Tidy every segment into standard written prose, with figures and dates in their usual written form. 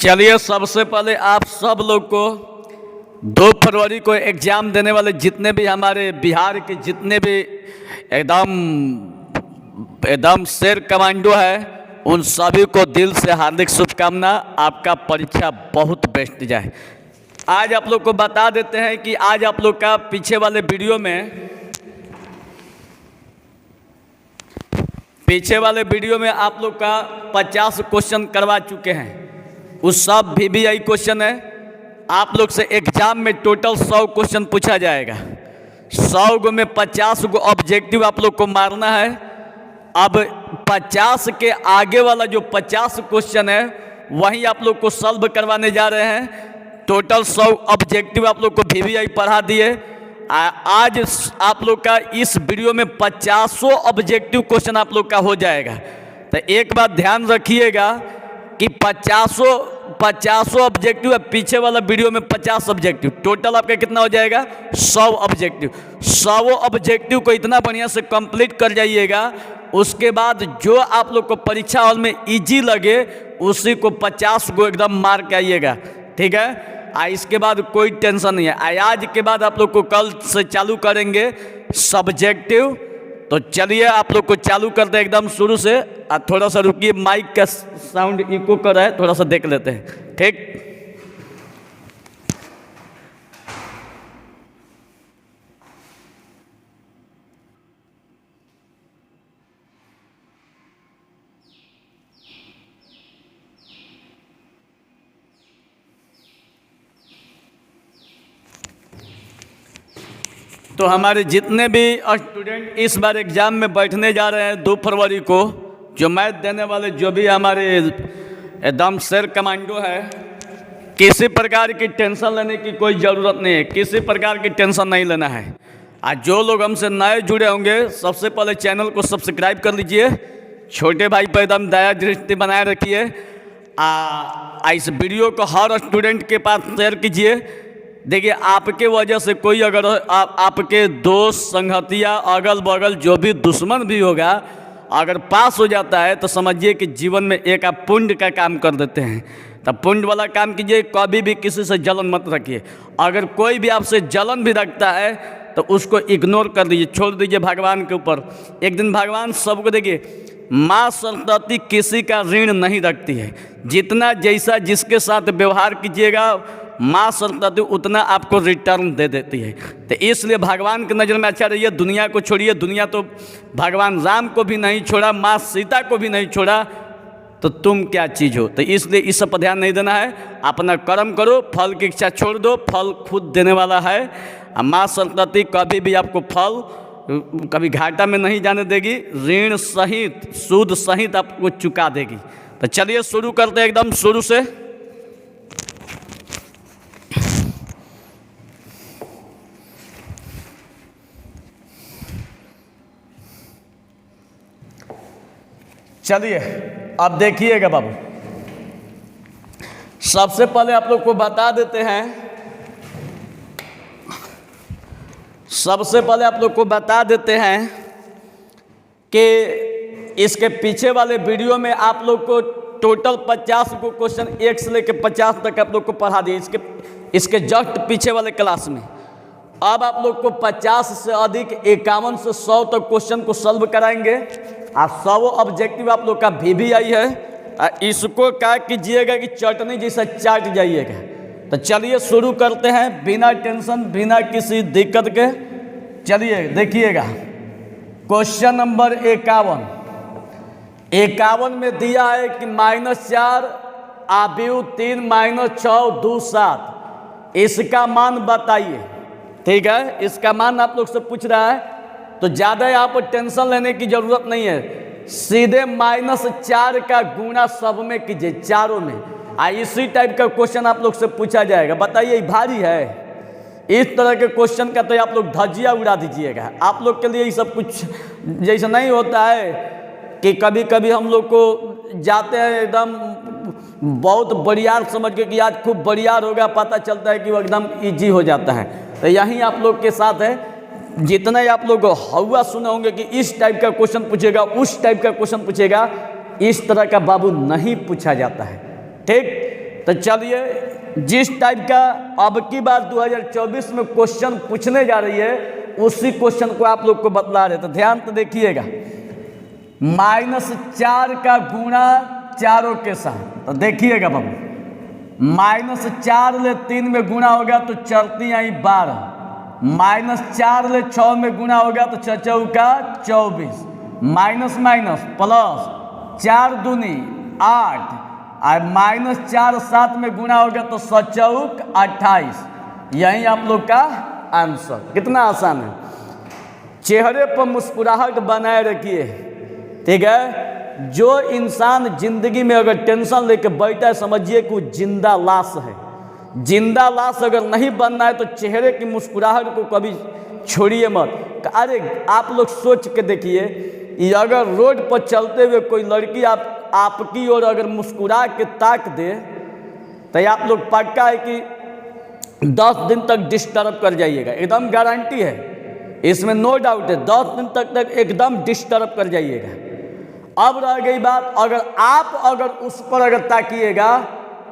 चलिए, सबसे पहले आप सब लोग को 2 फरवरी को एग्ज़ाम देने वाले जितने भी हमारे बिहार के जितने भी एकदम एकदम शेर कमांडो है, उन सभी को दिल से हार्दिक शुभकामना। आपका परीक्षा बहुत बेस्ट जाए। आज आप लोग को बता देते हैं कि आज आप लोग का पीछे वाले वीडियो में आप लोग का 50 क्वेश्चन करवा चुके हैं। उस सब VVI क्वेश्चन है। आप लोग से एग्जाम में टोटल 100 क्वेश्चन पूछा जाएगा। 100 गो में 50 गो ऑब्जेक्टिव आप लोग को मारना है। अब 50 के आगे वाला जो 50 क्वेश्चन है वही आप लोग को सॉल्व करवाने जा रहे हैं। टोटल 100 ऑब्जेक्टिव आप लोग को VVI पढ़ा दिए। आज आप लोग का इस वीडियो में 50 ऑब्जेक्टिव क्वेश्चन आप लोग का हो जाएगा। तो एक बात ध्यान रखिएगा कि 50 ऑब्जेक्टिव है। पीछे वाला वीडियो में 50 ऑब्जेक्टिव, टोटल आपका कितना हो जाएगा 100 ऑब्जेक्टिव। 100 ऑब्जेक्टिव को इतना बढ़िया से कंप्लीट कर जाइएगा। उसके बाद जो आप लोग को परीक्षा हॉल में इजी लगे उसी को 50 को एकदम मार के आइएगा, ठीक है। इसके बाद कोई टेंशन नहीं है। आज के बाद आप लोग को कल से चालू करेंगे सब्जेक्टिव। तो चलिए आप लोग को चालू करते हैं एकदम शुरू से। थोड़ा सा रुकिए, माइक का साउंड इको कर रहा है, थोड़ा सा देख लेते हैं, ठीक। तो हमारे जितने भी स्टूडेंट इस बार एग्ज़ाम में बैठने जा रहे हैं 2 फरवरी को, जो मैथ देने वाले जो भी हमारे एकदम शेर कमांडो है, किसी प्रकार की टेंशन लेने की कोई ज़रूरत नहीं है। किसी प्रकार की टेंशन नहीं लेना है। आज जो लोग हमसे नए जुड़े होंगे, सबसे पहले चैनल को सब्सक्राइब कर लीजिए। छोटे भाई पर एकदम दया दृष्टि बनाए रखिए। इस वीडियो को हर स्टूडेंट के पास शेयर कीजिए। देखिए, आपके वजह से कोई अगर आपके दोस्त संगतिया अगल बगल जो भी दुश्मन भी होगा, अगर पास हो जाता है तो समझिए कि जीवन में एक आप पुण्य का काम कर देते हैं। तब पुण्य वाला काम कीजिए। कभी भी किसी से जलन मत रखिए। अगर कोई भी आपसे जलन भी रखता है तो उसको इग्नोर कर दीजिए, छोड़ दीजिए भगवान के ऊपर। एक दिन भगवान सबको, देखिए माँ सरस्वती किसी का ऋण नहीं रखती है। जितना जैसा जिसके साथ व्यवहार कीजिएगा, माँ सरस्वती उतना आपको रिटर्न दे देती है। तो इसलिए भगवान की नज़र में अच्छा रहिए। दुनिया को छोड़िए। दुनिया तो भगवान राम को भी नहीं छोड़ा, माँ सीता को भी नहीं छोड़ा, तो तुम क्या चीज़ हो। तो इसलिए इस सब पर ध्यान नहीं देना है। अपना कर्म करो, फल की इच्छा छोड़ दो। फल खुद देने वाला है। माँ सरस्वती कभी भी आपको फल कभी घाटा में नहीं जाने देगी। ऋण सहित, सूद सहित आपको चुका देगी। तो चलिए शुरू करते हैं एकदम शुरू से। चलिए अब देखिएगा बाबू, सबसे पहले आप लोग को बता देते हैं। सबसे पहले आप लोग को बता देते हैं कि इसके पीछे वाले वीडियो में आप लोग को टोटल 50 को क्वेश्चन 1 से लेकर 50 तक आप लोग को पढ़ा दिए। इसके जस्ट पीछे वाले क्लास में अब आप लोग को 50 से अधिक 51 से 100 तक क्वेश्चन को सॉल्व कराएंगे। 100 ऑब्जेक्टिव आप लोग का VVI है। इसको क्या कीजिएगा कि चटनी जैसा चाट जाइएगा। तो चलिए शुरू करते हैं बिना टेंशन, बिना किसी दिक्कत के। चलिए देखिएगा, क्वेश्चन नंबर 51 में दिया है कि -4 आव्यूह 3 -6 2 7। इसका मान बताइए, ठीक है। इसका मान आप लोग से पूछ रहा है। तो ज़्यादा यहाँ पर टेंशन लेने की ज़रूरत नहीं है। सीधे -4 का गुणा सब में कीजिए, चारों में। इसी टाइप का क्वेश्चन आप लोग से पूछा जाएगा। बताइए भारी है। इस तरह के क्वेश्चन का तो आप लोग धज्जियाँ उड़ा दीजिएगा। आप लोग के लिए ये सब कुछ जैसा नहीं होता है कि कभी कभी हम लोग को जाते हैं एकदम बहुत बढ़िया समझ के कि आज खूब बढ़िया होगा, पता चलता है कि वो एकदम ईजी हो जाता है। तो यही आप लोग के साथ है। जितना ही आप लोग हवा सुने होंगे कि इस टाइप का क्वेश्चन पूछेगा, उस टाइप का क्वेश्चन पूछेगा, इस तरह का बाबू नहीं पूछा जाता है। ठीक, तो चलिए जिस टाइप का अब की बार 2024 में क्वेश्चन पूछने जा रही है उसी क्वेश्चन को आप लोग को बतला रहे। तो ध्यान तो देखिएगा, -4 का गुणा चारों के साथ। तो देखिएगा बाबू, -4 ले 3 में गुणा होगा तो 4 × 12, -4 ले 6 में गुणा होगा तो 6 चौका 24, माइनस माइनस प्लस 4 दूनी 8 और -4 7 में गुणा होगा तो 7 चौक 28। यही आप लोग का आंसर। कितना आसान है। चेहरे पर मुस्कुराहट बनाए रखिए, ठीक है। जो इंसान जिंदगी में अगर टेंशन लेके बैठा है समझिए कि वो जिंदा लाश है। जिंदा लाश अगर नहीं बनना है तो चेहरे की मुस्कुराहट को कभी छोड़िए मत। अरे आप लोग सोच के देखिए, ये अगर रोड पर चलते हुए कोई लड़की आपकी ओर अगर मुस्कुरा के ताक दे तो आप लोग पक्का है कि 10 दिन तक डिस्टर्ब कर जाइएगा, एकदम गारंटी है, इसमें नो डाउट है। 10 दिन तक एकदम डिस्टर्ब कर जाइएगा। अब रह गई बात, अगर उस पर अगर ताकिएगा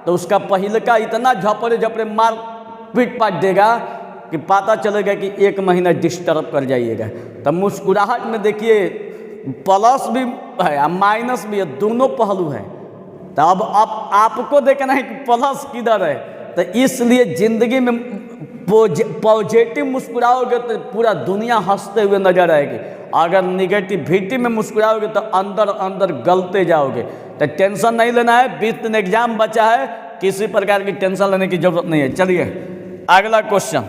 तो उसका पहिलका इतना झपड़े झपड़े मार पीट पाट देगा कि पता चलेगा कि 1 महीना डिस्टर्ब कर जाइएगा। तब मुस्कुराहट में देखिए प्लस भी है और माइनस भी है, दोनों पहलू है। तो अब आपको देखना है कि प्लस किधर है। तो इसलिए ज़िंदगी में पॉजिटिव मुस्कुराओगे तो पूरा दुनिया हंसते हुए नजर आएगी। अगर निगेटिविटी में मुस्कुराओगे तो अंदर अंदर गलते जाओगे। तो टेंशन नहीं लेना है, 20 दिन एग्जाम बचा है, किसी प्रकार की टेंशन लेने की जरूरत नहीं है। चलिए अगला क्वेश्चन।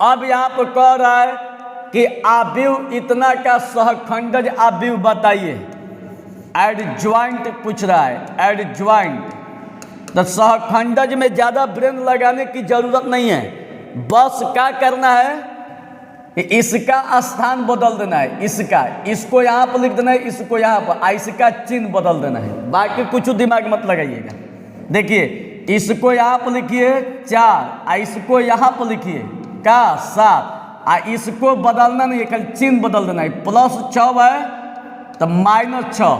अब यहाँ पर कह रहा है कि आव्यूह इतना का सहखंडज आव्यूह बताइए। एडज्वाइंट पूछ रहा है, एडज्वाइंट। तो सहखंडज में ज़्यादा ब्रेन लगाने की जरूरत नहीं है, बस क्या करना है, इसका स्थान बदल देना है। इसको यहाँ पर लिख देना है, इसको यहाँ पर, इसका चिन्ह बदल देना है। बाकी कुछ दिमाग मत लगाइएगा। देखिए इसको यहाँ पर लिखिए 4, इसको यहाँ पर लिखिए का 7, इसको बदलना नहीं है, खाली चिन्ह बदल देना है। +6 है तो -6,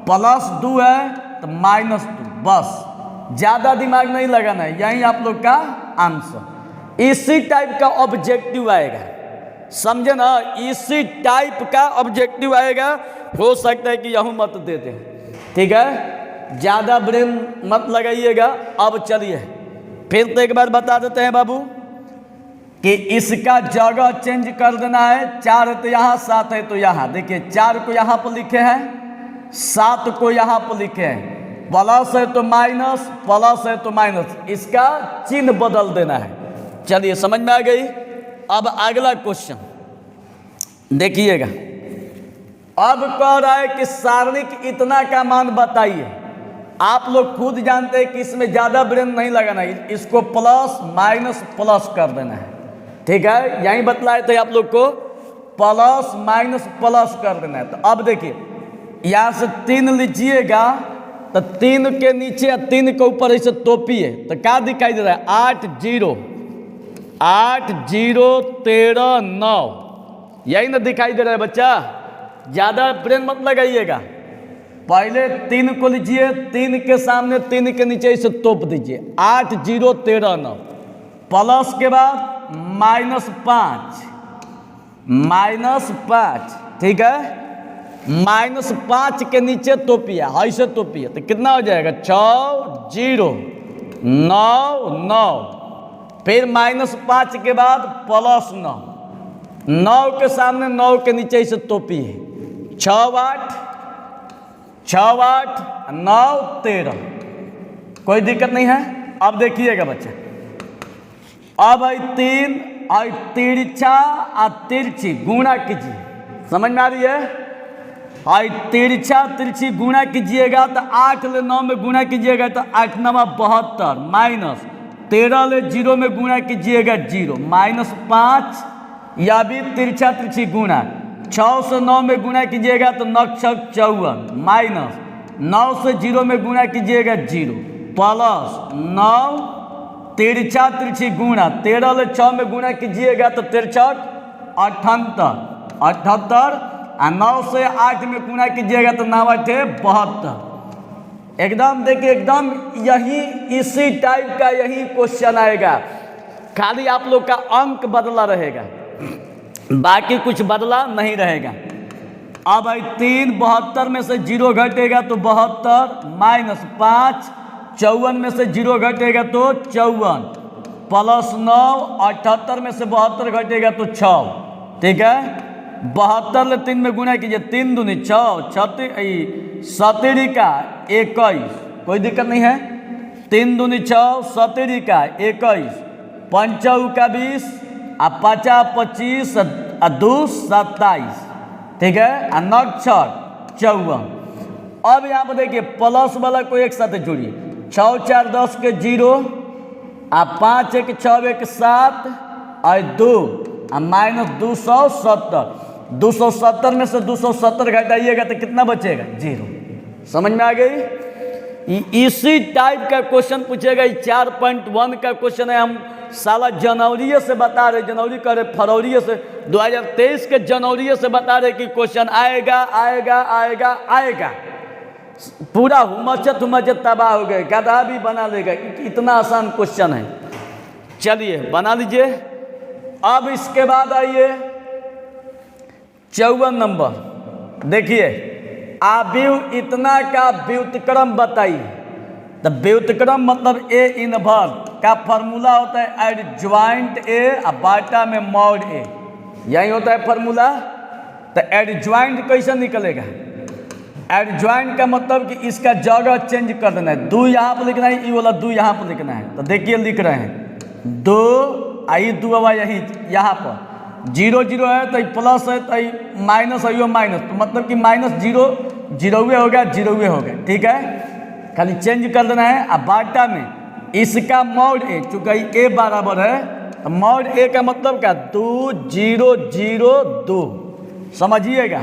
+2 है तो -2, बस ज़्यादा दिमाग नहीं लगाना है। यही आप लोग का आंसर। इसी टाइप का ऑब्जेक्टिव आएगा, समझे ना, इसी टाइप का ऑब्जेक्टिव आएगा। हो सकता है कि यहूँ मत दे दें, ठीक है। ज़्यादा ब्रेन मत लगाइएगा। अब चलिए फिर तो एक बार बता देते हैं बाबू कि इसका जगह चेंज कर देना है। 4 है तो यहाँ, 7 है तो यहाँ। देखिए 4 को यहाँ पर लिखे हैं, 7 को यहाँ पर लिखे हैं। प्लस है तो माइनस, प्लस है तो माइनस, इसका चिन्ह बदल देना है। चलिए समझ में आ गई। अब अगला क्वेश्चन देखिएगा। अब कह रहा है कि सारणिक इतना का मान बताइए। आप लोग खुद जानते हैं कि इसमें ज़्यादा ब्रेन नहीं लगाना है, इसको प्लस माइनस प्लस कर देना है, ठीक है। यहीं बतलाए थे आप लोग को, प्लस माइनस प्लस कर देना है। तो अब देखिए यहाँ से 3 लीजिएगा तो 3 के नीचे या 3 के ऊपर ऐसे तोपिए तो क्या दिखाई दे रहा है, 8 0 13 9, यही ना दिखाई दे रहा है बच्चा। ज़्यादा ब्रेन मत लगाइएगा। पहले 3 को लीजिए, 3 के सामने 3 के नीचे इसे तोप दीजिए, 8 0 13 9, प्लस के बाद -5, ठीक है। -5 के नीचे तोपिए, ऐसे तोपिए तो कितना हो जाएगा, 6 0 9 9, फिर -5 के बाद +9, 9 के सामने 9 के नीचे इसे तोपिए, 6 8 9 13, कोई दिक्कत नहीं है। अब देखिएगा बच्चा, अब 3 और तिरछा और तिरछी गुणा कीजिए। समझ में आ रही है। तिरछा तिरछी गुणा कीजिएगा तो 8 ले 9 में गुणा कीजिएगा तो 8 9 72, माइनस 13 ले 0 में गुणा कीजिएगा 0, -5। या भी तिरछा तिरछी गुणा 6 से 9 में गुणा कीजिएगा तो 9 6 54, माइनस 9 से 0 में गुणा कीजिएगा 0, प्लस 9 तिरछा तिरछी गुणा 13 ले 6 में गुणा कीजिएगा तो 63 78, और 9 से 8 में गुणा कीजिएगा तो 9 8 72, एकदम देखिए, एकदम यही इसी टाइप का यही क्वेश्चन आएगा, खाली आप लोग का अंक बदला रहेगा, बाकी कुछ बदला नहीं रहेगा। अब भाई 3 72 में से 0 घटेगा तो 72 माइनस 5 54 में से 0 घटेगा तो 54 प्लस 9 78 में से 72 घटेगा तो 6। ठीक है, 72 ले 3 में गुणा कीजिए, 3 दूनी 6 सतेरी का 21, कोई दिक्कत नहीं है। 3 दूनी 6 सतेरी का 21, 5 का 20 आ 50 25 आ 2 27। ठीक है, आ 9 6 54। अब यहाँ पर देखिए प्लस वाला को एक साथ जोड़िए, 6 4 10 के 0 आ 5 1 6 1 7 और 2 आ माइनस 270। 270 में से 270 घटाइएगा तो कितना बचेगा? 0। समझ में आ गई? इसी टाइप का क्वेश्चन पूछेगा। 4.1 का क्वेश्चन है, हम साला जनवरी से बता रहे, जनवरी करे फरवरी से, 2023 के जनवरी से बता रहे कि क्वेश्चन आएगा आएगा आएगा आएगा। पूरा हुमचत तबाह हो गए, गधा भी बना लेगा, इतना आसान क्वेश्चन है। चलिए बना लीजिए। अब इसके बाद आइए 54 नंबर, देखिए आव्यूह इतना का व्युत्क्रम बताइए। तो व्युत्क्रम मतलब ए इनवर्स का फॉर्मूला होता है एडज्वाइंट ए और बाटा में मॉड ए, यही होता है फॉर्मूला। तो एडज्वाइंट कैसे निकलेगा? एडज्वाइंट का मतलब कि इसका जगह चेंज कर देना है, 2 यहाँ पर लिखना है, ये वाला 2 यहाँ पर लिखना है। तो देखिए लिख रहे हैं 2 आई 2 हवा यही यहाँ पर 0 0 है तो प्लस है तो माइनस है यो माइनस, तो मतलब कि माइनस 0 0 हो गया 0 हो गया। ठीक है, खाली चेंज कर देना है। अब बाटा में इसका मॉड ए, चूंकि ए बराबर है तो मॉड ए का मतलब क्या? 2 0 0 2। समझिएगा,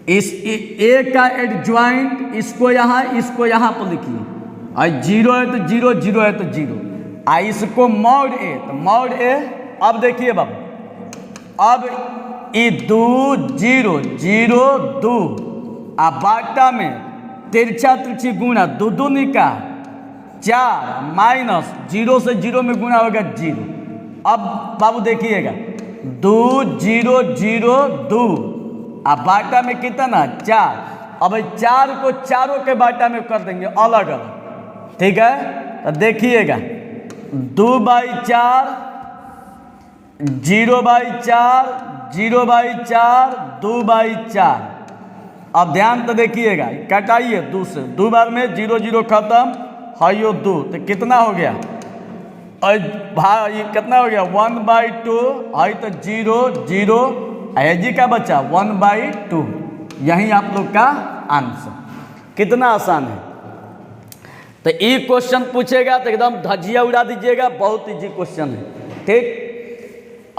इस ए का एडज्वाइंट इसको यहाँ पर लिखिए, और 0 है तो 0 0 है तो 0, आ इसको मॉड ए, तो मॉड ए। अब देखिए बाबू, अब ये 2 0 0 2 आ बाटा में तिरछा तिरछी गुणा 2 दूनी का 4 माइनस 0 से 0 में गुणा होगा 0। अब बाबू देखिएगा 2 0 0 2 आ बाटा में कितना? 4। अब 4 को चारों के बाटा में कर देंगे अलग अलग। ठीक है, तो देखिएगा 2/4 0/4 0/4 2/4। अब ध्यान तो देखिएगा, कटाइए 2 से, 2 बार में 0 0 खत्म है यो 2, तो कितना हो गया? और भाई कितना हो गया? 1/2 है तो 0 0 जी का बच्चा 1/2। यही आप लोग का आंसर। कितना आसान है। तो ये क्वेश्चन पूछेगा तो एकदम धजिया उड़ा दीजिएगा, बहुत इजी क्वेश्चन है। ठीक,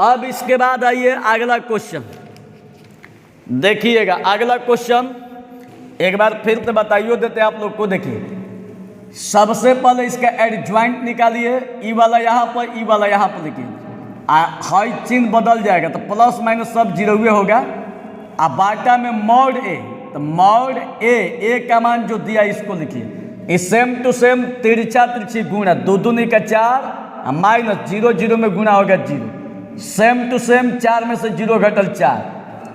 अब इसके बाद आइए अगला क्वेश्चन देखिएगा। अगला क्वेश्चन एक बार फिर से बताइए देते आप लोग को। देखिए सबसे पहले इसका एडज्वाइंट निकालिए, ई वाला यहाँ पर, ई वाला यहाँ पर लिखिए, हाई चिन्ह बदल जाएगा तो प्लस माइनस सब 0 होगा। आ बाटा में मॉड ए, तो मॉड ए का मान जो दिया इसको लिखिए। इस सेम टू सेम तिरछा तिरछी गुणा 2 दूनी का 4 माइनस 0 0 में गुणा होगा 0। सेम टू सेम 4 में से 0 घटल 4,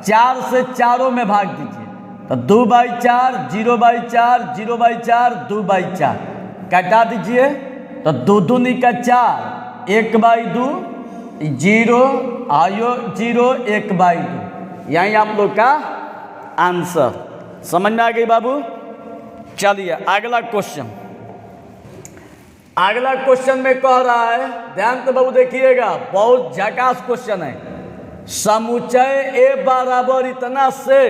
4 से चारों में भाग दीजिए तो 2/4 0/4 0/4 2/4 कटा दीजिए तो 2 दूनी का 4 1/2 0 आयो 0 1/2। यही आप लोग का आंसर। समझ में आ गई बाबू? चलिए अगला क्वेश्चन। अगला क्वेश्चन में कह रहा है, ध्यान से बाबू देखिएगा, बहुत झकास क्वेश्चन है। समुच्चय ए बराबर इतना से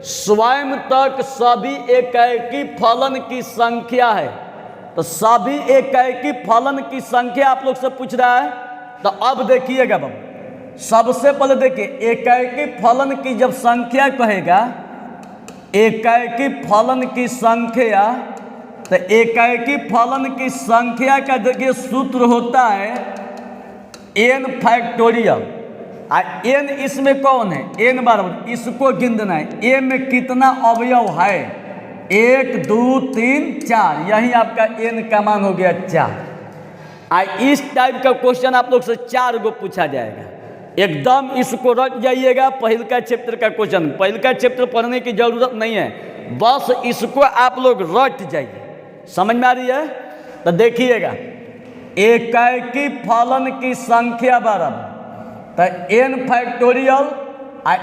स्वयं तक सभी एकैकी फलन की संख्या है। तो सभी एकैकी फलन की संख्या आप लोग से पूछ रहा है। तो अब देखिएगा बाबू, सबसे पहले देखिए एकैकी फलन की जब संख्या कहेगा, एकैकी फलन की संख्या, तो एकैकी फलन की संख्या का देखिए सूत्र होता है n फैक्टोरियल। n इसमें कौन है? n बराबर इसको गिन देना है, a में कितना अवयव है, 1 2 3 4, यही आपका n का मान हो गया 4। इस टाइप का क्वेश्चन आप लोग से 4 गो पूछा जाएगा, एकदम इसको रट जाइएगा। पहिल का चैप्टर का क्वेश्चन, पहिल का चैप्टर पढ़ने की जरूरत नहीं है, बस इसको आप लोग रट जाइए। समझ में आ रही है? तो देखिएगा, एकाकी फलन की संख्या बराबर तो n फैक्टोरियल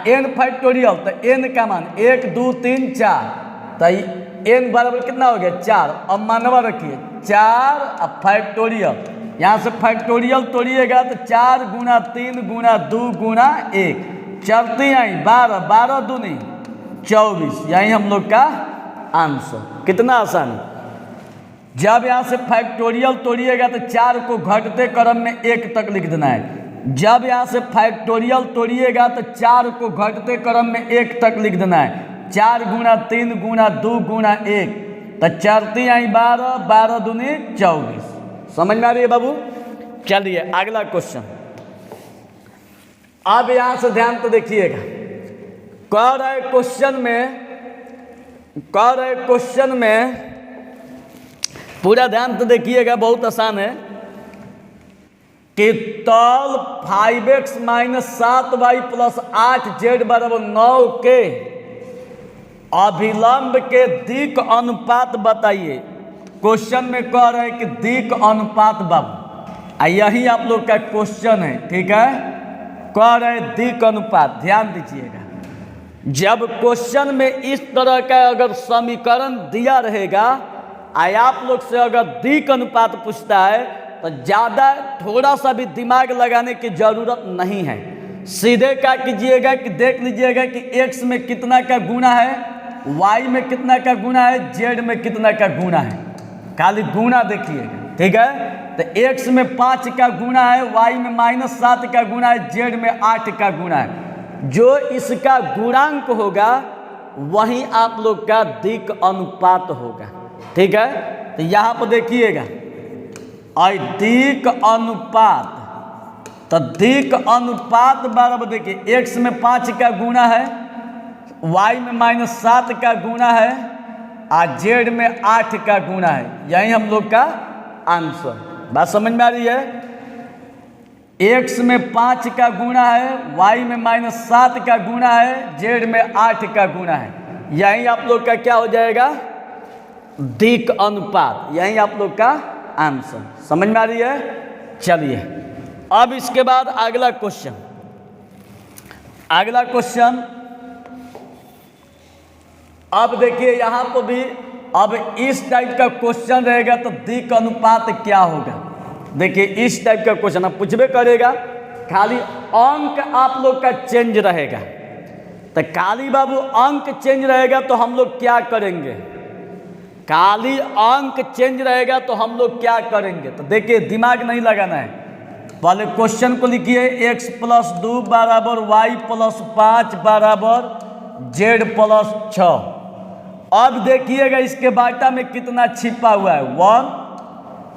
n फैक्टोरियल, तो n का मान 1 2 3 4, तो n बराबर कितना हो गया 4। अब मानवा रखिए 4 अब फैक्टोरियल, यहाँ से फैक्टोरियल तोड़िएगा तो 4 गुना 3 गुना 2 गुना 1, चलती आई 12, 12 दूनी 24, यही हम लोग का आंसर। कितना आसान। जब यहाँ से फैक्टोरियल तोड़िएगा तो 4 को घटते क्रम में 1 तक लिख देना है। जब यहाँ से फैक्टोरियल तोड़िएगा तो 4 को घटते क्रम में 1 तक लिख देना है। 4 गुना 3 गुना 2 गुना 1, तो चलती आई 12, 12 दूनी 24। समझ में आ रही है बाबू? चलिए अगला क्वेश्चन। अब यहां से ध्यान तो देखिएगा, कह रहे क्वेश्चन में पूरा ध्यान तो देखिएगा, बहुत आसान है कि तल 5x - 7y + 8z बराबर 9 के अभिलंब के दिक् अनुपात बताइए। क्वेश्चन में कह रहे हैं कि दिक् अनुपात बाबू, यही आप लोग का क्वेश्चन है, ठीक है। कह रहे दिक् अनुपात, ध्यान दीजिएगा। जब क्वेश्चन में इस तरह का अगर समीकरण दिया रहेगा, आप लोग से अगर दिक् अनुपात पूछता है तो ज़्यादा थोड़ा सा भी दिमाग लगाने की जरूरत नहीं है। सीधे क्या कीजिएगा कि देख लीजिएगा कि x में कितना का गुना है, y में कितना का गुना है, z में कितना का गुना है, खाली गुना देखिएगा, ठीक है। तो x में 5 का गुना है, y में -7 का गुना है, z में 8 का गुना है। जो इसका गुणांक होगा वही आप लोग का दिक् अनुपात होगा, ठीक है। तो यहाँ पर देखिएगा दिक् अनुपात, तो दिक् अनुपात बराबर देखिए x में 5 का गुना है, y में -7 का गुना है और z में 8 का गुना है, यही हम लोग का आंसर। बात समझ में आ रही है? x में 5 का गुना है, y में -7 का गुना है, z में 8 का गुना है, यही आप लोग का क्या हो जाएगा दिक् अनुपात, यही आप लोग का आंसर। समझ में आ रही है? चलिए अब इसके बाद अगला क्वेश्चन, अब देखिए यहाँ पर भी अब इस टाइप का क्वेश्चन रहेगा तो दिक् अनुपात क्या होगा। देखिए इस टाइप का क्वेश्चन अब पूछबे करेगा, खाली अंक आप लोग का चेंज रहेगा। तो खाली बाबू अंक चेंज रहेगा तो हम लोग क्या करेंगे, खाली अंक चेंज रहेगा तो हम लोग क्या करेंगे। तो देखिए दिमाग नहीं लगाना है, पहले क्वेश्चन को लिखिए x + 2 बराबर y + 5 बराबर z + 6। अब देखिएगा इसके बाटा में कितना छिपा हुआ है 1,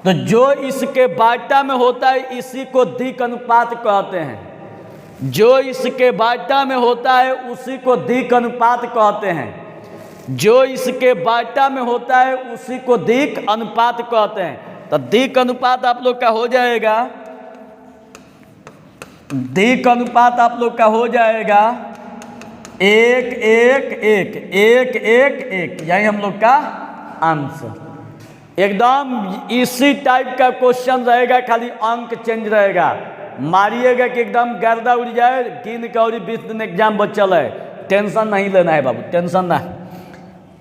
तो जो इसके बाटा में होता है इसी को दिक् अनुपात कहते हैं। जो इसके बाटा में होता है उसी को दिक् अनुपात कहते हैं। जो इसके बाटा में होता है उसी को दिक् अनुपात कहते हैं। तो दिक् अनुपात आप लोग का हो जाएगा, दिक् अनुपात आप लोग का हो जाएगा 1 1 1 1 1 1, यही हम लोग का आंसर। एकदम इसी टाइप का क्वेश्चन रहेगा, खाली अंक चेंज रहेगा। मारिएगा कि एकदम गर्दा उड़ जाए, गिन के और 20 दिन एग्जाम बचल है, टेंशन नहीं लेना है बाबू, टेंशन ना।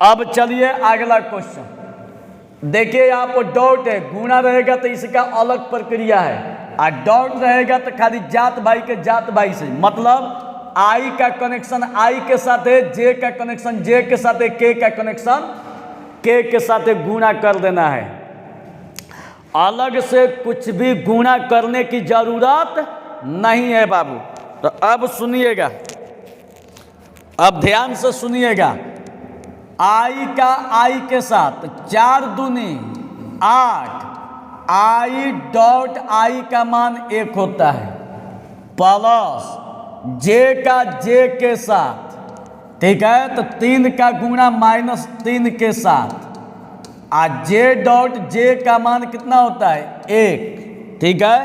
अब चलिए अगला क्वेश्चन देखिए, यहाँ पर डॉट है, गुना रहेगा तो इसका अलग प्रक्रिया है, और डॉट रहेगा तो खाली जात भाई के जात भाई से, मतलब आई का कनेक्शन आई के साथ है, जे का कनेक्शन जे के साथ है, के का कनेक्शन के के साथ गुणा कर देना है। अलग से कुछ भी गुणा करने की जरूरत नहीं है बाबू। तो अब सुनिएगा, अब ध्यान से सुनिएगा, आई का आई के साथ 4 दूनी 8, आई डॉट आई का मान 1 होता है, प्लस जे का जे के साथ ठीक है। तो 3 का गुणा -3 के साथ, जे डॉट जे का मान कितना होता है 1, ठीक है।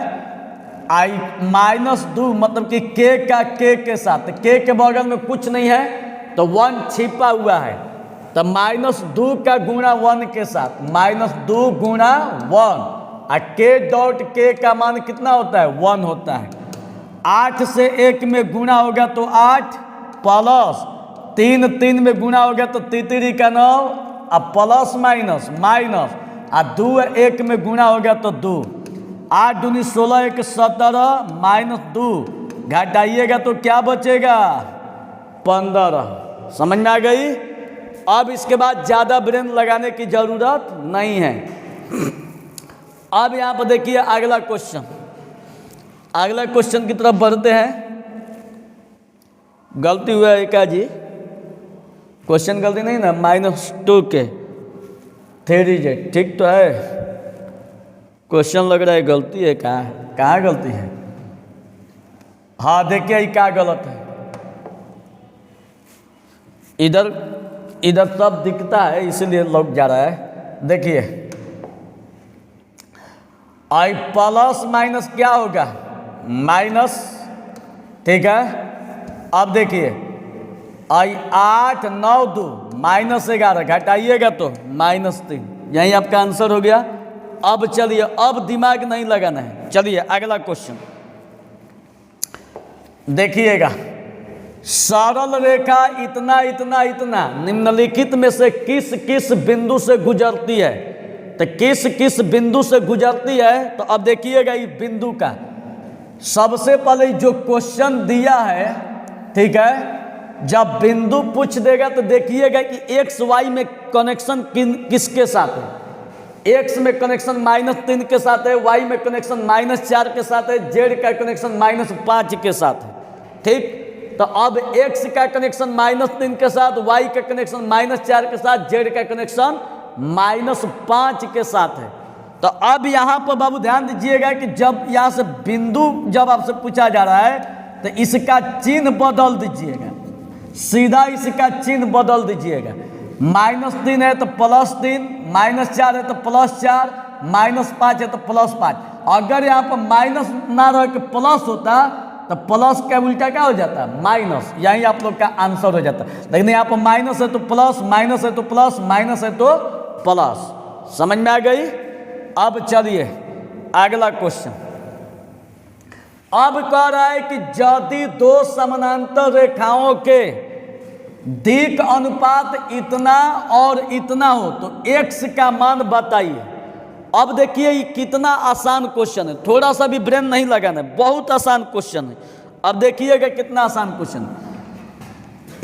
आई -2 मतलब कि के का के साथ, के बगल में कुछ नहीं है तो 1 छिपा हुआ है, तो -2 का गुणा 1 के साथ, -2 गुणा 1, और के डॉट के का मान कितना होता है 1 होता है। 8 से 1 में गुणा होगा तो 8 प्लस 3 में गुणा होगा तो 3 का 9, अब प्लस माइनस माइनस, और 2 1 में गुणा होगा तो 2, 8 दूनी 16 1 17 -2 घटाइएगा तो क्या बचेगा 15। समझ में आ गई। अब इसके बाद ज़्यादा ब्रेन लगाने की ज़रूरत नहीं है। अब यहाँ पर देखिए अगला क्वेश्चन, अगला क्वेश्चन की तरफ बढ़ते हैं। गलती हुआ है क्या जी, क्वेश्चन गलती नहीं ना, -2 के 3z, ठीक तो है। क्वेश्चन लग रहा है गलती है, कहाँ गलती है। हाँ देखिए ये क्या गलत है, इधर सब दिखता है इसलिए लौट जा रहा है। देखिए आई प्लस माइनस क्या होगा माइनस, ठीक है। अब देखिए आई 8 9 2 -11 घटाइएगा तो -3, यही आपका आंसर हो गया। अब चलिए, अब दिमाग नहीं लगाना है। चलिए अगला क्वेश्चन देखिएगा। सरल रेखा इतना इतना इतना निम्नलिखित में से किस किस बिंदु से गुजरती है, तो किस किस बिंदु से गुजरती है। तो अब देखिएगा इस बिंदु का सबसे पहले जो क्वेश्चन दिया है, ठीक है, जब बिंदु पूछ देगा तो देखिएगा कि एक्स वाई में कनेक्शन किसके साथ है। एक्स में कनेक्शन -3 के साथ है, वाई में कनेक्शन -4 के साथ है, जेड का कनेक्शन -5 के साथ है, ठीक। तो अब एक्स का कनेक्शन -3 के साथ, वाई का कनेक्शन -4 के साथ, जेड का कनेक्शन -5 के साथ है। तो अब यहाँ पर बाबू ध्यान दीजिएगा कि जब यहाँ से बिंदु जब आपसे पूछा जा रहा है तो इसका चिन्ह बदल दीजिएगा, सीधा इसका चिन्ह बदल दीजिएगा। -3 है तो +3, -4 है तो +4, -5 है तो +5। अगर यहाँ पर माइनस ना रह के प्लस होता तो प्लस का उल्टा क्या हो जाता है माइनस, यही आप लोग का आंसर हो जाता। लेकिन यहाँ पर माइनस है तो प्लस, माइनस है तो प्लस, माइनस है तो प्लस। समझ में आ गई। अब चलिए अगला क्वेश्चन। अब कह रहा है कि यदि दो समानांतर रेखाओं के दिक् अनुपात इतना और इतना हो तो x का मान बताइए। अब देखिए ये कितना आसान क्वेश्चन है, थोड़ा सा भी ब्रेन नहीं लगाना है, बहुत आसान क्वेश्चन है। अब देखिएगा कितना आसान क्वेश्चन है।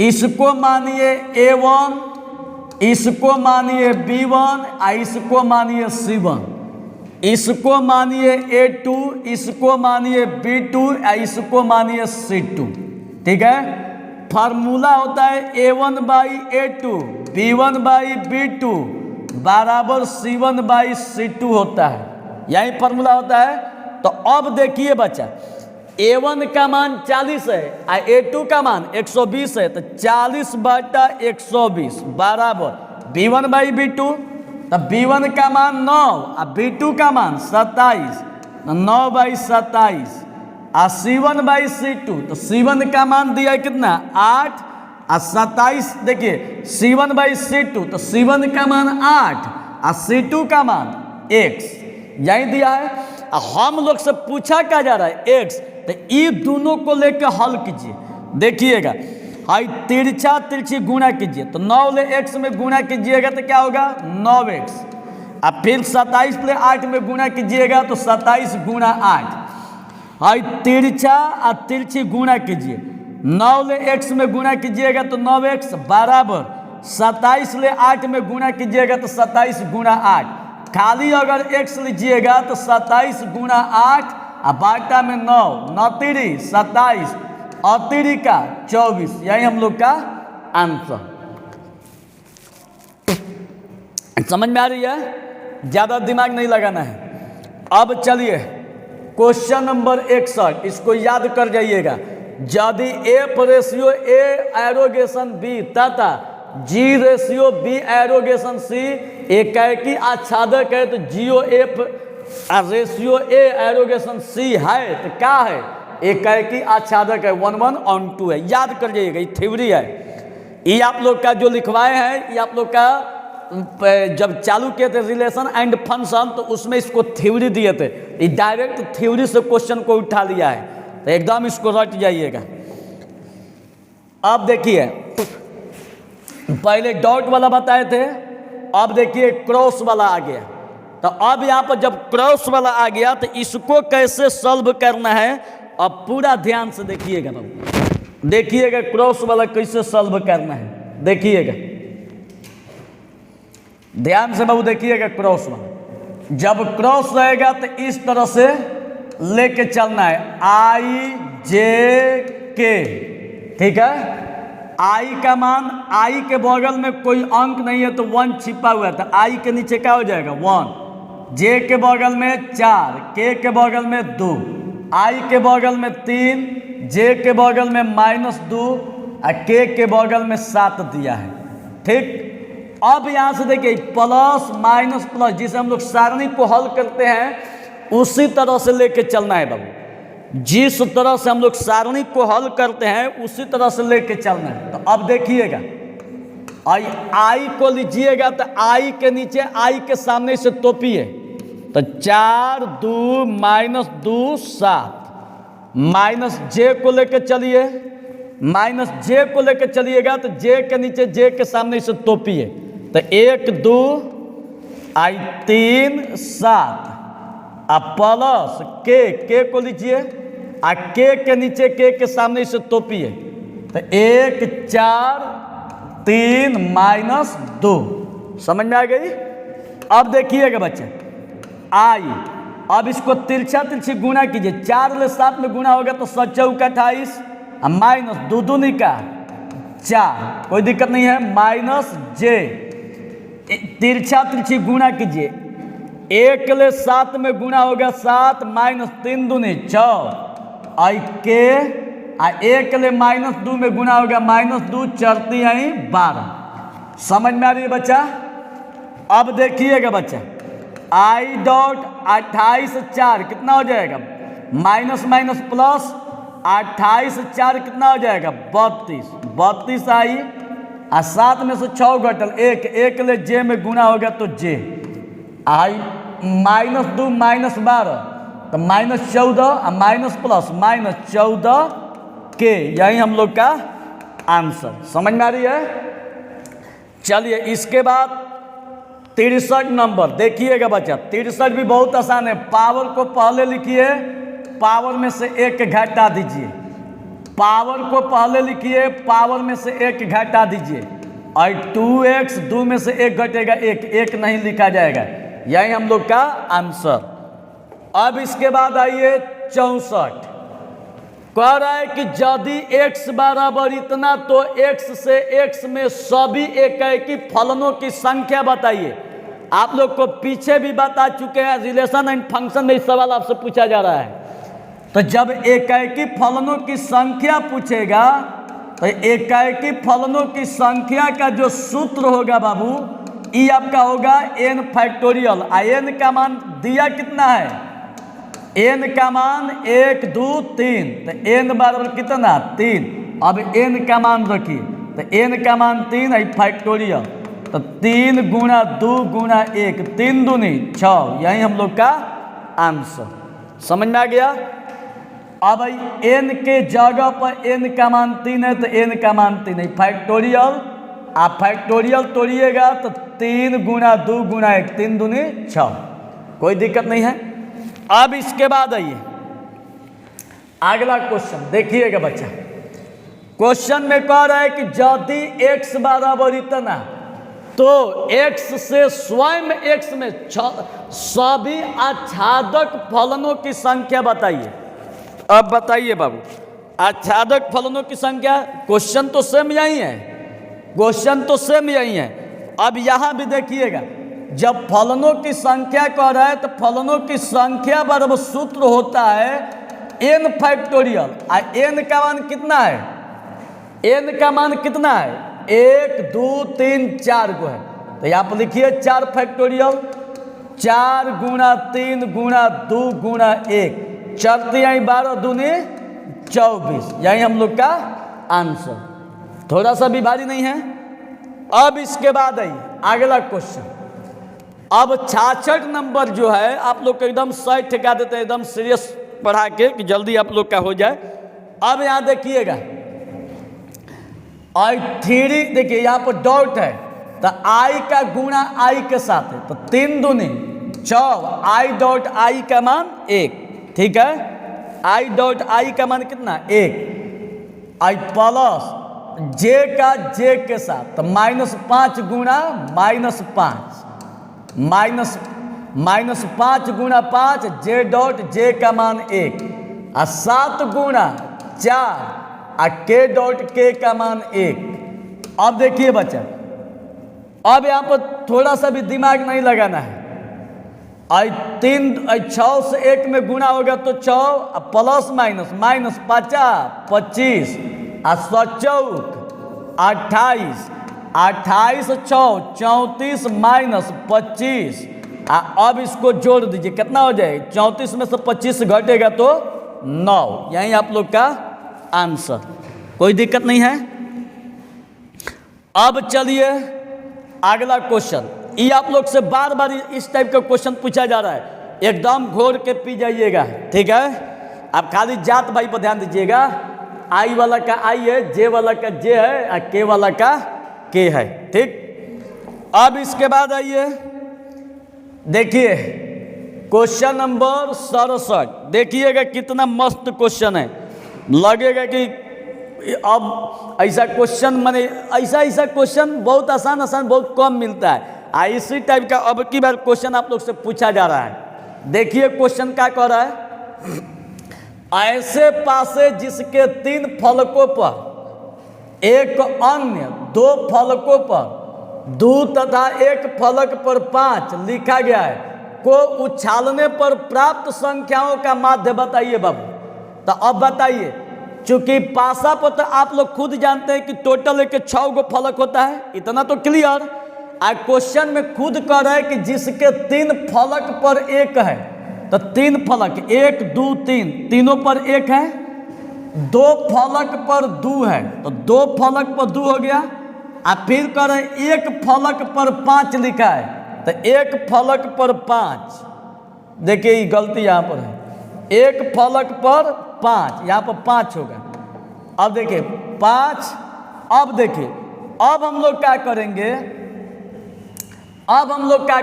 इसको मानिए A1, इसको मानिए B1, इसको मानिए C1, इसको मानिए A2, इसको मानिए B2, इसको मानिए C2, ठीक है। फार्मूला होता है A1/A2, B1/B2 बराबर C1/C2 होता है, यही फार्मूला होता है। तो अब देखिए बच्चा, A1 का मान 40 है और A2 का मान 120 है, तो 40/120 बराबर B1/B2। तो B1 का मान 9 और B2 का मान 27, तो 9/27 और C1/C2, तो C1 का मान दिया है कितना 8 और 27। देखिए C1/C2, तो C1 का मान 8 और C2 का मान x, यही दिया है। हम लोग से पूछा क्या जा रहा है x, तो ये दोनों को लेकर हल कीजिए। देखिएगा हाई तिरछा तिरछी गुणा कीजिए, तो 9 ले x में गुणा कीजिएगा तो क्या होगा 9x, और फिर 27 ले 8 में गुणा कीजिएगा तो 27 गुणा 8। हाई तिरछा और तिरछी गुणा कीजिए, 9 ले x में गुणा कीजिएगा तो 9x बराबर 27 ले 8 में गुणा कीजिएगा तो 27 गुणा 8। खाली अगर x लीजिएगा तो 27 गुणा 8 और बाटा में 9, 9 3 27 और 3 का 24, यही हम लोग का आंसर। समझ में आ रही है, ज़्यादा दिमाग नहीं लगाना है। अब चलिए क्वेश्चन नंबर 61, इसको याद कर जाइएगा। यदि एफ रेशियो ए एरोगेशन बी तथा जी रेशियो बी एरोगेशन सी एकाएकी आच्छादक है तो जीओ एफ रेशियो ए एरोगेशन सी है तो क्या है? एकाएकी आच्छादक है, 1:1:2 है। याद कर जाइएगा, ये थ्योरी है। ये आप लोग का जो लिखवाए हैं, ये आप लोग का जब चालू किए थे रिलेशन एंड फंक्शन तो उसमें इसको थ्योरी दिए थे। ये डायरेक्ट थ्योरी से क्वेश्चन को उठा लिया है, तो एकदम इसको रट जाइएगा। अब देखिए, पहले डॉट वाला बताए थे, अब देखिए क्रॉस वाला आ गया। तो अब यहाँ पर जब क्रॉस वाला आ गया तो इसको कैसे सॉल्व करना है, अब पूरा ध्यान से देखिएगा बाबू, देखिएगा क्रॉस वाला कैसे सॉल्व करना है, देखिएगा ध्यान से बाबू, देखिएगा क्रॉस वाला। जब क्रॉस रहेगा तो इस तरह से लेके चलना है, आई जे के, ठीक है। आई का मान, आई के बगल में कोई अंक नहीं है तो 1 छिपा हुआ है, तो आई के नीचे क्या हो जाएगा 1, जे के बगल में 4, के के बगल में 2, आई के बगल में 3, जे के बगल में -2 और के बगल में 7 दिया है, ठीक। अब यहाँ से देखिए प्लस माइनस प्लस, जिसे हम लोग सारणी को हल करते हैं उसी तरह से लेके चलना है बाबू, जिस तरह से हम लोग सारणी को हल करते हैं उसी तरह से लेके चलना है। तो अब देखिएगा, आई को लीजिएगा तो आई के नीचे, आई के सामने से तोपिए, तो 4 2 -2 7, माइनस जे को लेके चलिए, माइनस जे को लेके चलिएगा तो जे के नीचे, जे के सामने से तोपिए, तो 1 2 आई 3 7 प्लस के को लीजिए आ के नीचे, के सामने से तोपिए, तो 1 4 3 -2, समझ में आ गई। अब देखिएगा बच्चे, आई, अब इसको तिरछा तिरछी गुणा कीजिए, 4 ले 7 में गुणा होगा तो 7 चौका 28 माइनस 2 दूनी का 4, कोई दिक्कत नहीं है, माइनस जे, तिरछा तिरछी गुणा कीजिए, 1 ले 7 में गुणा होगा 7 माइनस 3 दूनी 6, आई के 1 ले -2 में गुणा होगा -2 4 3 12, समझ में आ रही है बच्चा। अब देखिएगा बच्चा, आई डॉट 28 4 कितना हो जाएगा, माइनस माइनस प्लस 28 4 कितना हो जाएगा 32, 32 आई आ 7 में से 6 घटल 1 ले जे में गुणा होगा तो जे, आई -2 -12 तो -14 और माइनस प्लस -14 के, यही हम लोग का आंसर, समझ में आ रही है। चलिए इसके बाद 63 नंबर देखिएगा बच्चा, 63 भी बहुत आसान है। पावर को पहले लिखिए, पावर में से 1 घटा दीजिए, पावर को पहले लिखिए, पावर में से 1 घटा दीजिए, और 2x 2 में से 1 घटेगा 1 नहीं लिखा जाएगा, यही हम लोग का आंसर। अब इसके बाद आइए 64, कह रहा है कि यदि x बराबर इतना तो x से x में सभी एकाएकी फलनों की संख्या बताइए। आप लोग को पीछे भी बता चुके हैं, रिलेशन एंड फंक्शन में इस सवाल आपसे पूछा जा रहा है। तो जब एकाएकी फलनों की संख्या पूछेगा तो एकाएकी फलनों की संख्या का जो सूत्र होगा बाबू, ये आपका होगा n फैक्टोरियल। n का मान दिया कितना है, n का मान 1 2 3, तो n बराबर कितना 3। अब n का मान रखिए, तो n का मान 3 है फैक्टोरियल, तो 3 गुणा 2 गुणा 1 3 दूनी 6, यही हम लोग का आंसर, समझ में आ गया। अब n के जगह पर n का मान 3 है तो n का मान 3 है फैक्टोरियल, आप फैक्टोरियल तोड़िएगा तो 3 गुणा 2 गुणा 1 3 दूनी 6, कोई दिक्कत नहीं है। अब इसके बाद आइए अगला क्वेश्चन देखिएगा बच्चा, क्वेश्चन में कह रहा है कि यदि x बराबर इतना तो x से स्वयं x में सभी आच्छादक फलनों की संख्या बताइए। अब बताइए बाबू, आच्छादक फलनों की संख्या, क्वेश्चन तो सेम यही है, क्वेश्चन तो सेम यही है। अब यहां भी देखिएगा, जब फलनों की संख्या कह रहा है तो फलनों की संख्या बराबर सूत्र होता है n फैक्टोरियल, n का मान कितना है, n का मान कितना है, 1 2 3 4 को है। तो यहाँ पर लिखिए 4 फैक्टोरियल, 4 गुणा 3 गुणा 2 गुणा 1, 4 यही 12 दूनी 24, यही हम लोग का आंसर। थोड़ा सा भी भारी नहीं है। अब इसके बाद आइए अगला क्वेश्चन। अब 66 नंबर जो है आप लोग को एकदम सही ठेका देते हैं, एकदम सीरियस पढ़ा के कि जल्दी आप लोग का हो जाए। अब यहाँ देखिएगा आई 3, देखिए यहाँ पर डॉट है तो आई का गुणा आई के साथ है, तो 3 दूनी 4, आई डॉट आई का मान 1, ठीक है। आई डॉट आई का मान कितना 1, आई प्लस जे का जे के साथ, तो -5 गुणा -5, -5 गुणा 5, जे डॉट जे का मान 1, और 7 गुणा 4 और के डॉट के का मान 1। अब देखिए बच्चा, अब यहाँ पर थोड़ा सा भी दिमाग नहीं लगाना है। आई 6 से 1 में गुणा होगा तो 6 प्लस माइनस -50 25 और 7 28, 28 6 34 -25। अब इसको जोड़ दीजिए, कितना हो जाए, 34 में से 25 घटेगा तो 9, यही आप लोग का आंसर। कोई दिक्कत नहीं है। अब चलिए अगला क्वेश्चन। ये आप लोग से बार बार इस टाइप का क्वेश्चन पूछा जा रहा है, एकदम घोर के पी जाइएगा, ठीक है। आप खाली जात भाई पर ध्यान दीजिएगा, आई वाला का आई है, जे वाला का जे है और के वाला का के है, ठीक। अब इसके बाद आइए देखिए क्वेश्चन नंबर 67, देखिएगा कितना मस्त क्वेश्चन है। लगेगा कि अब ऐसा क्वेश्चन माने ऐसा क्वेश्चन बहुत आसान बहुत कम मिलता है। इसी टाइप का अब की बार क्वेश्चन आप लोग से पूछा जा रहा है। देखिए क्वेश्चन क्या कह रहा है, ऐसे पासे जिसके 3 फलकों पर एक अन्य 2 फलकों पर 2 तथा एक फलक पर 5 लिखा गया है, को उछालने पर प्राप्त संख्याओं का माध्य बताइए बाबू। तो अब बताइए, चूंकि पासा पर तो आप लोग खुद जानते हैं कि टोटल एक 6 गो फलक होता है, इतना तो क्लियर। क्वेश्चन में खुद कह रहा है कि जिसके 3 फलक पर 1 है, तो 3 फलक 1 2 3 तीनों पर 1 है, 2 फलक पर 2 है तो 2 फलक पर 2 हो गया। फिर कह रहे हैं 1 फलक पर 5 लिखा है, तो 1 फलक पर 5, देखिए ये गलती यहाँ पर है, 1 फलक पर 5, यहाँ पर 5 होगा। अब देखिए 5, अब देखिए अब हम लोग क्या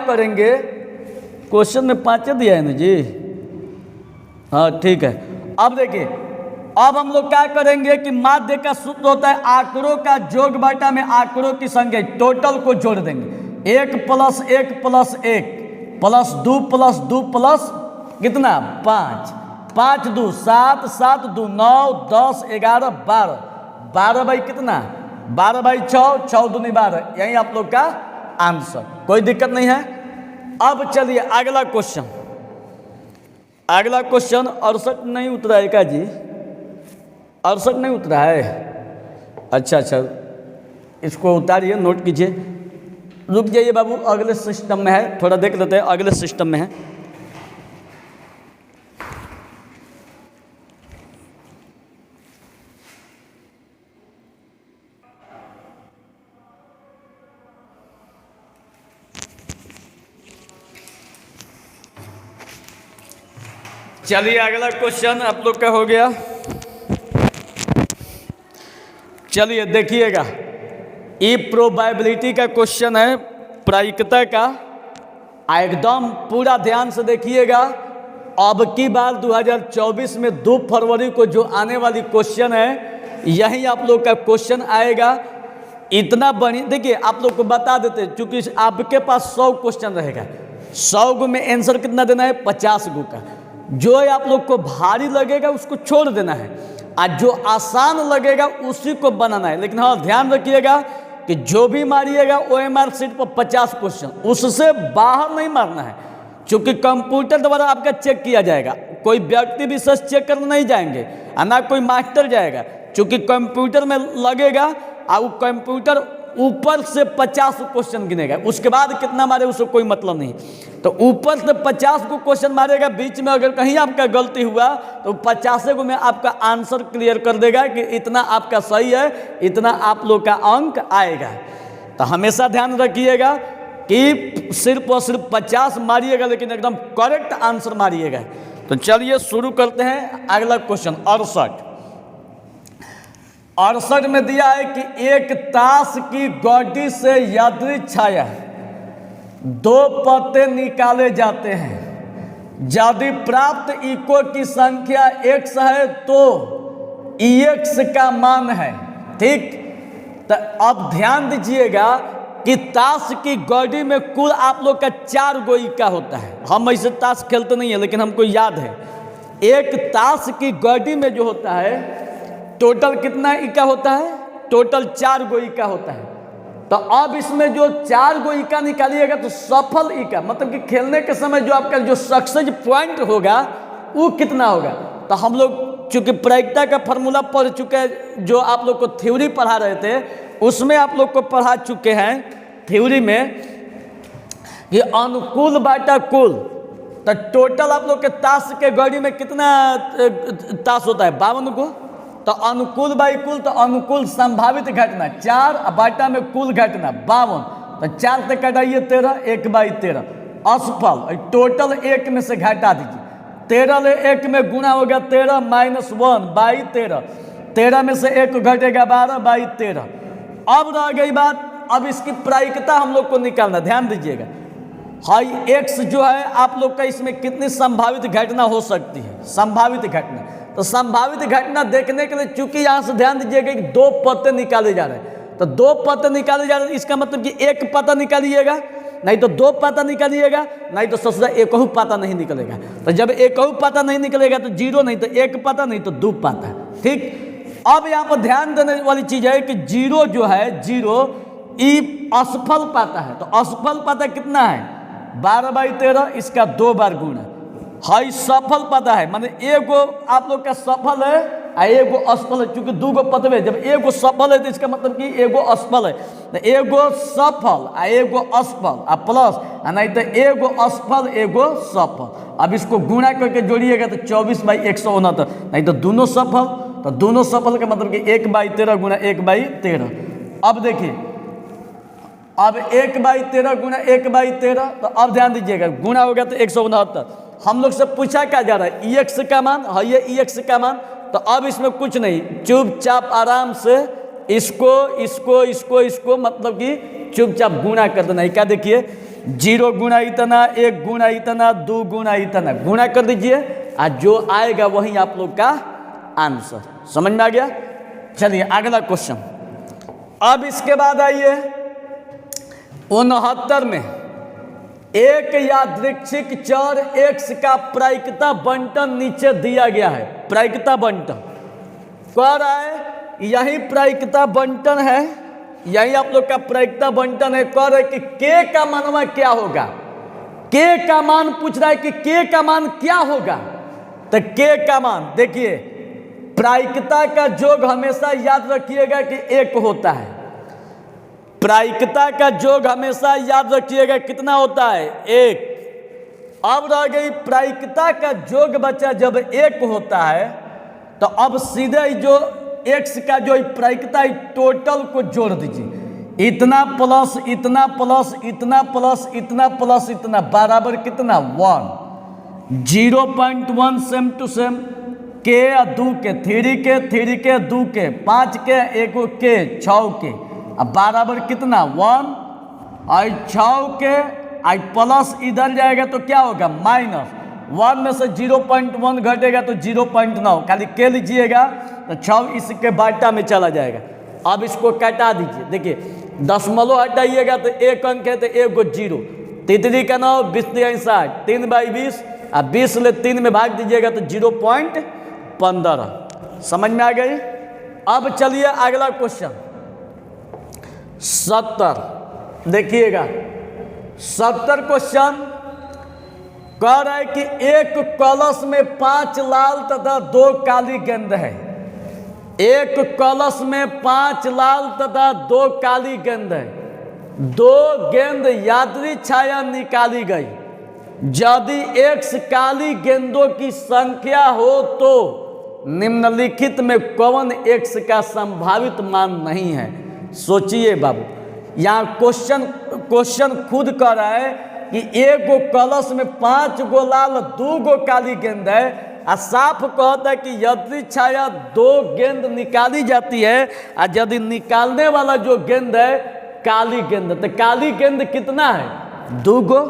करेंगे, क्वेश्चन में 5 दिया है ना जी, हाँ ठीक है। अब देखिए अब हम लोग क्या करेंगे कि माध्य का सूत्र होता है आंकड़ों का योग बटा में आंकड़ों की संख्या, टोटल को जोड़ देंगे। 1 + 1 + 1 प्लस 2 + 2 प्लस कितना 5, 5 2 7 7 2 9 10 11 12, 12 बाई कितना 12 बाई 6 6 दूनी 12, यही आप लोग का आंसर। कोई दिक्कत नहीं है। अब चलिए अगला क्वेश्चन। 68 नहीं उतरा है क्या जी, 68 नहीं उतरा है, अच्छा, इसको उतारिए, नोट कीजिए। रुक जाइए बाबू, अगले सिस्टम में है, थोड़ा देख लेते हैं, अगले सिस्टम में है। चलिए अगला क्वेश्चन आप लोग का हो गया। चलिए देखिएगा, ये प्रोबेबिलिटी का क्वेश्चन है, प्रायिकता का। एकदम पूरा ध्यान से देखिएगा। अब की बार 2024 में 2 फरवरी को जो आने वाली क्वेश्चन है, यही आप लोग का क्वेश्चन आएगा। इतना बढ़िया, देखिए आप लोग को बता देते हैं, चूंकि आपके पास 100 क्वेश्चन रहेगा, 100 गो में आंसर कितना देना है 50 गो का। जो आप लोग को भारी लगेगा उसको छोड़ देना है, और जो आसान लगेगा उसी को बनाना है। लेकिन हाँ ध्यान रखिएगा कि जो भी मारिएगा OMR शीट पर 50 क्वेश्चन, उससे बाहर नहीं मारना है, क्योंकि कंप्यूटर द्वारा आपका चेक किया जाएगा। कोई व्यक्ति विशेष चेक करने नहीं जाएंगे और ना कोई मास्टर जाएगा, क्योंकि कंप्यूटर में लगेगा और वो कंप्यूटर ऊपर से 50 क्वेश्चन गिनेगा, उसके बाद कितना मारे उसको कोई मतलब नहीं। तो ऊपर से 50 को क्वेश्चन मारेगा, बीच में अगर कहीं आपका गलती हुआ तो 50 को में आपका आंसर क्लियर कर देगा कि इतना आपका सही है, इतना आप लोग का अंक आएगा। तो हमेशा ध्यान रखिएगा कि सिर्फ और सिर्फ 50 मारिएगा, लेकिन एकदम करेक्ट आंसर मारिएगा। तो चलिए शुरू करते हैं अगला क्वेश्चन 68 में दिया है कि एक ताश की गड्डी से यदि छाया 2 पत्ते निकाले जाते हैं, यदि प्राप्त इको की संख्या x है तो ex का मान है। ठीक, तो अब ध्यान दीजिएगा कि ताश की गड्डी में कुल आप लोग का 4 गो इक्का होता है। हम ऐसे ताश खेलते नहीं है, लेकिन हमको याद है एक ताश की गड्डी में जो होता है टोटल कितना इक्का होता है, टोटल 4 गो इक्का होता है। तो अब इसमें जो 4 गो इक्का निकालिएगा तो सफल इक्का मतलब कि खेलने के समय जो आपका जो सक्सेस पॉइंट होगा वो कितना होगा। तो हम लोग चूंकि प्रायिकता का फॉर्मूला पढ़ चुके हैं, जो आप लोग को थ्योरी पढ़ा रहे थे उसमें आप लोग को पढ़ा चुके हैं थ्योरी में कि अनुकूल बाटा कुल। तो टोटल आप लोग के ताश के गड्डी में कितना ताश होता है, 52 को। तो अनुकूल बाई कुल, तो अनुकूल संभावित घटना 4 बाटा में कुल घटना 52। तो 4 से कटाइए 13, 1/13 असफल। टोटल 1 में से घटा दीजिए, 13 ले 1 में गुना हो गया 13 -1/13, 13 में से 1 घटेगा 12/13। अब रह गई बात, अब इसकी प्रायिकता हम लोग को निकालना, ध्यान दीजिएगा। हाई x जो है आप लोग का इसमें कितनी संभावित घटना हो सकती है, संभावित घटना। तो संभावित घटना देखने के लिए चूंकि यहाँ से ध्यान दीजिएगा कि 2 पत्ते निकाले जा रहे हैं, तो 2 पत्ते निकाले जा रहे हैं, इसका मतलब कि 1 पत्ता निकालिएगा, नहीं तो 2 पत्ता निकालिएगा, नहीं तो सबसे ज्यादा 1 पत्ता नहीं निकलेगा। तो जब 1 पत्ता नहीं निकलेगा तो 0, नहीं तो 1 पत्ता, नहीं तो 2 पत्ता। ठीक, अब यहाँ पर ध्यान देने वाली चीज है कि 0 जो है 0 ई असफल पाता है। तो असफल पाता कितना है 12/13, इसका 2 बार गुणा। हाई सफल पाता है माने एगो आप लोग का सफल है और एगो असफल है, चूंकि 2 गो पतवे, जब एगो सफल है तो इसका मतलब कि एगो असफल है। तो एगो सफल और एगो असफल और प्लस, नहीं तो एगो असफल एगो सफल। अब इसको गुणा करके जोड़िएगा तो 24/169, नहीं तो दोनों सफल। तो दोनों सफल का मतलब कि 1/13 गुणा 1/13। अब देखिए, अब 1/13 गुणा 1/13, तो अब ध्यान दीजिएगा गुणा हो गया तो 169। हम लोग से पूछा क्या जा रहा है ex का मान, है ये ex का मान। तो अब इसमें कुछ नहीं, चुपचाप आराम से इसको इसको इसको इसको मतलब कि चुपचाप गुणा कर देना है। क्या देखिए 0 गुणा इतना, 1 गुणा इतना, 2 गुणा इतना, गुणा कर दीजिए और जो आएगा वही आप लोग का आंसर। समझ में आ गया। चलिए अगला क्वेश्चन। अब इसके बाद आइए 69 में एक यादृच्छिक चर x का प्रायिकता बंटन नीचे दिया गया है। प्रायिकता बंटन कह रहा है, यही प्रायिकता बंटन है, यही आप लोग का प्रायिकता बंटन है। कह रहे कि k का मानवा क्या होगा, k का मान पूछ रहा है कि k का मान क्या होगा। तो k का मान देखिए, प्रायिकता का योग हमेशा याद रखिएगा कि 1 होता है। प्रायिकता का योग हमेशा याद रखिएगा कितना होता है 1। अब रह गई प्रायिकता का योग बच्चा जब 1 होता है तो अब सीधे जो x का जो प्रायिकता टोटल को जोड़ दीजिए, इतना प्लस इतना प्लस इतना प्लस इतना प्लस इतना बराबर कितना 1। 0.1 सेम टू सेम, के 2 के 3 के 3 के 2 के 5 के 1 के 6 के, अब बराबर कितना 1। और 6 के आई प्लस इधर जाएगा तो क्या होगा -1 में से 0.1 घटेगा तो 0.9, खाली के लीजिएगा तो 6 इसके बाटा में चला जाएगा। अब इसको कटा दीजिए, देखिए दशमलव हटाइएगा तो 1 अंक है तो 1 गो 0, 3 का 9 20 60, 3/20 और 20 ले 3 में भाग दीजिएगा तो 0.15। समझ में आ गई। अब चलिए अगला क्वेश्चन 70 देखिएगा। 70 क्वेश्चन, कह रहा है कि एक कलश में 5 लाल तथा 2 काली गेंद है। एक कलश में 5 लाल तथा 2 काली गेंद है। 2 गेंद यात्री छाया निकाली गई। यदि x काली गेंदों की संख्या हो तो निम्नलिखित में कौन x का संभावित मान नहीं है। सोचिए बाबू, यहाँ क्वेश्चन खुद कर रहा है कि एक गो कलश में 5 गो लाल 2 गो काली गेंद है, और साफ कहता है कि यदि छाया 2 गेंद निकाली जाती है, और यदि निकालने वाला जो गेंद है काली गेंद, तो काली गेंद कितना है 2 गो।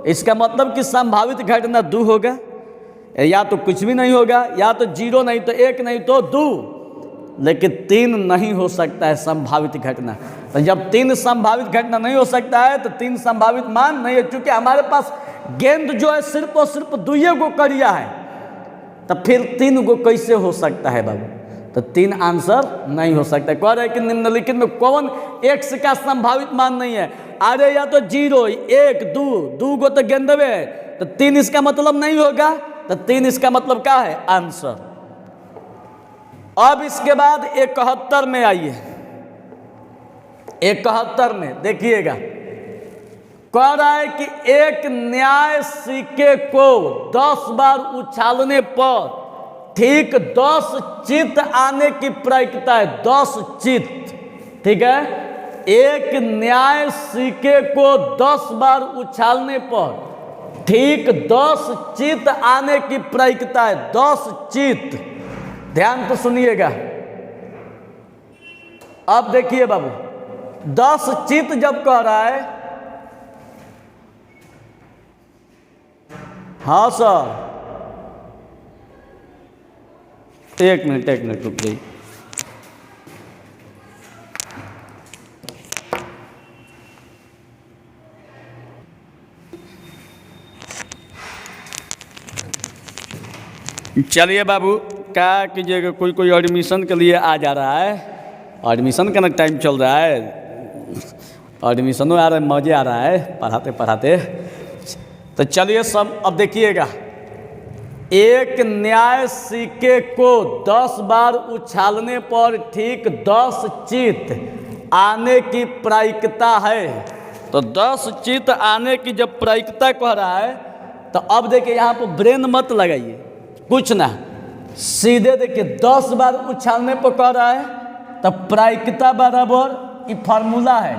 इसका मतलब कि संभावित घटना 2 होगा, या तो कुछ भी नहीं होगा, या तो 0 नहीं तो 1 नहीं तो 2, लेकिन 3 नहीं हो सकता है संभावित घटना। तो जब 3 संभावित घटना नहीं हो सकता है तो 3 संभावित मान नहीं है, क्योंकि हमारे पास गेंद जो है सिर्फ और सिर्फ 2 गो करिया है, तो फिर 3 गो कैसे हो सकता है बाबू। तो 3 आंसर नहीं हो सकता। कह रहे हैं कि निम्नलिखित में कौन x का संभावित मान नहीं है। अरे या तो 0 1 2 गो तो गेंदवे है, तो 3 इसका मतलब नहीं होगा, तो 3 इसका मतलब क्या है आंसर। अब इसके बाद 71 में आइए। 71 में देखिएगा, कह रहा है कि एक न्याय सिक्के को 10 बार उछालने पर ठीक 10 चित्त आने की प्रायिकता है। 10 चित्त, ठीक है। एक न्याय सिक्के को 10 बार उछालने पर ठीक 10 चित्त आने की प्रायिकता है। 10 चित्त, ध्यान तो सुनिएगा। अब देखिए बाबू, 10 चित्त जब कह रहा है, हाँ सर, एक मिनट रुक जाइए। चलिए बाबू, क्या कीजिएगा, कोई एडमिशन के लिए आ जा रहा है, एडमिशन का ना टाइम चल रहा है, एडमिशनों आ रहा है, मजे आ रहा है पढ़ाते पढ़ाते। तो चलिए सब, अब देखिएगा, एक न्याय सिक्के को 10 बार उछालने पर ठीक 10 चित्त आने की प्रायिकता है। तो 10 चित्त आने की जब प्रायिकता कह रहा है, तो अब देखिए यहाँ पर ब्रेन मत लगाइए कुछ ना, सीधे देखिए 10 बार उछालने पर कह रहा है, तो प्रायिकता बराबर ये फार्मूला है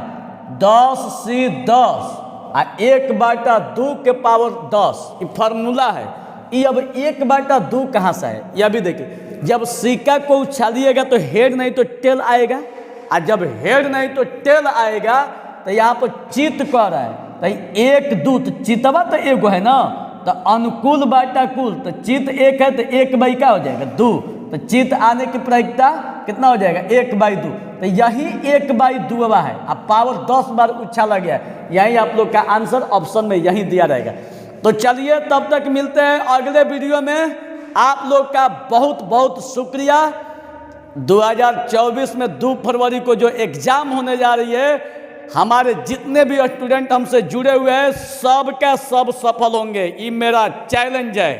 10C10 और 1/2 के पावर 10, ये फार्मूला है। ये अब 1/2 कहाँ से है, यह भी देखिए। जब सिक्का को उछालिएगा तो हेड नहीं तो टेल आएगा, और जब हेड नहीं तो टेल आएगा तो यहाँ पर चित्त कह रहा है, तो 1 2, तो चितवा तो एगो है ना, तो अनुकूल बाटा कुल, तो चित्त 1 है तो 1 क्या हो जाएगा 2, तो चित्त आने की प्रायिकता कितना हो जाएगा 1/2। तो यही 1/2 है, अब पावर 10 बार उछाला गया, यही आप लोग का आंसर ऑप्शन में यही दिया रहेगा। तो चलिए तब तक मिलते हैं अगले वीडियो में। आप लोग का बहुत बहुत शुक्रिया। 2024 में 2 फरवरी को जो एग्जाम होने जा रही है, हमारे जितने भी स्टूडेंट हमसे जुड़े हुए हैं सब का सब सफल होंगे, ये मेरा चैलेंज है।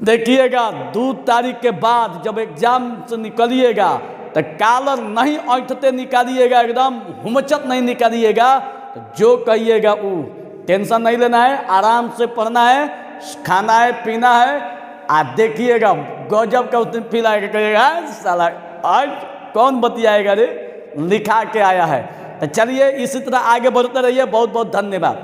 देखिएगा 2 तारीख के बाद जब एग्जाम से निकलिएगा तो कॉलर नहीं ऐंठते निकालिएगा, एकदम हुमचत नहीं निकालिएगा। तो जो कहिएगा वो टेंशन नहीं लेना है, आराम से पढ़ना है, खाना है, पीना है। आप देखिएगा गजब का उस दिन फील आएगा, कहिएगा साला आज कौन बतियाएगा रे, लिखा के आया है। तो चलिए इसी तरह आगे बढ़ते रहिए। बहुत बहुत धन्यवाद।